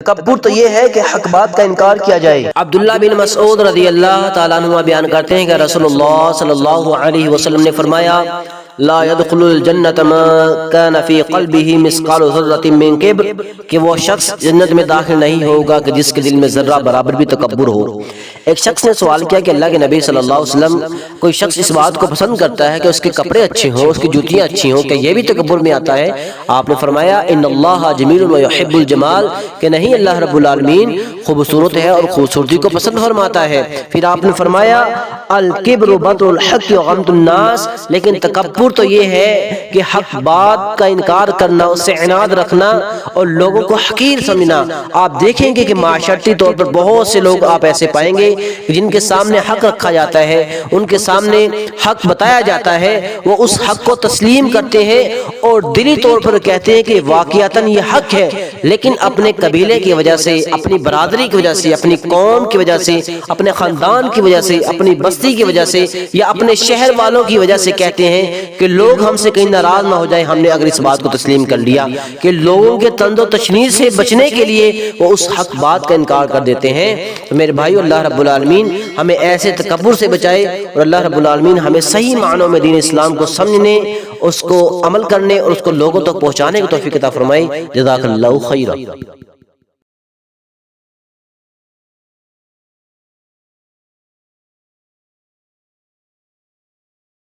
تکبر تو یہ ہے کہ حق بات کا انکار کیا جائے۔ عبداللہ بن مسعود رضی اللہ تعالیٰ عنہ بیان کرتے ہیں کہ رسول اللہ صلی اللہ علیہ وسلم نے فرمایا لا يدخل الجنت ما كان في قلبه مثقال ذرة من کبر، کہ وہ شخص جنت میں داخل نہیں ہوگا کہ جس کے دل میں ذرہ برابر بھی تکبر ہو۔ ایک شخص نے سوال کیا کہ اللہ کے نبی صلی اللہ علیہ وسلم، کوئی شخص اس بات کو پسند کرتا ہے کہ اس کے کپڑے اچھے ہوں، اس کی جوتیاں اچھی ہوں، کہ یہ بھی تکبر میں آتا ہے؟ آپ نے فرمایا ان اللہ جمیل ویحب الجمال، کہ نہیں، اللہ رب العالمین خوبصورت ہے اور خوبصورتی کو پسند فرماتا ہے۔ پھر آپ نے فرمایا الکبر بطر الحق وغمط الناس، لیکن تکبر تو یہ ہے کہ حق بات کا انکار کرنا، اس سے عناد رکھنا اور لوگوں کو حقیر سمجھنا۔ آپ دیکھیں گے کہ معاشرتی طور پر بہت سے لوگ آپ ایسے پائیں گے جن کے سامنے حق رکھا جاتا ہے، ان کے سامنے حق بتایا جاتا ہے، وہ اس حق کو تسلیم کرتے ہیں اور دلی طور پر کہتے ہیں کہ واقعتاً یہ حق ہے، لیکن اپنے قبیلے کی وجہ سے، اپنی برادری کی وجہ سے، اپنی قوم کی وجہ سے، اپنے خاندان کی وجہ سے، اپنی بستی کی وجہ سے یا اپنے شہر والوں کی وجہ سے کہتے ہیں کہ لوگ ہم سے کہیں ناراض نہ ہو جائیں، ہم نے اگر اس بات کو تسلیم کر لیا، کہ لوگوں کے طنز و تشنیع سے بچنے کے لیے وہ اس حق بات کا انکار کر دیتے ہیں۔ تو میرے بھائیو، اللہ رب العالمین ہمیں ایسے تکبر سے بچائے اور اللہ رب العالمین ہمیں صحیح معنوں میں دین اسلام کو سمجھنے، اس کو عمل کرنے اور اس کو لوگوں تک پہنچانے کی توفیق عطا فرمائے۔ جزاک اللہ خیرا۔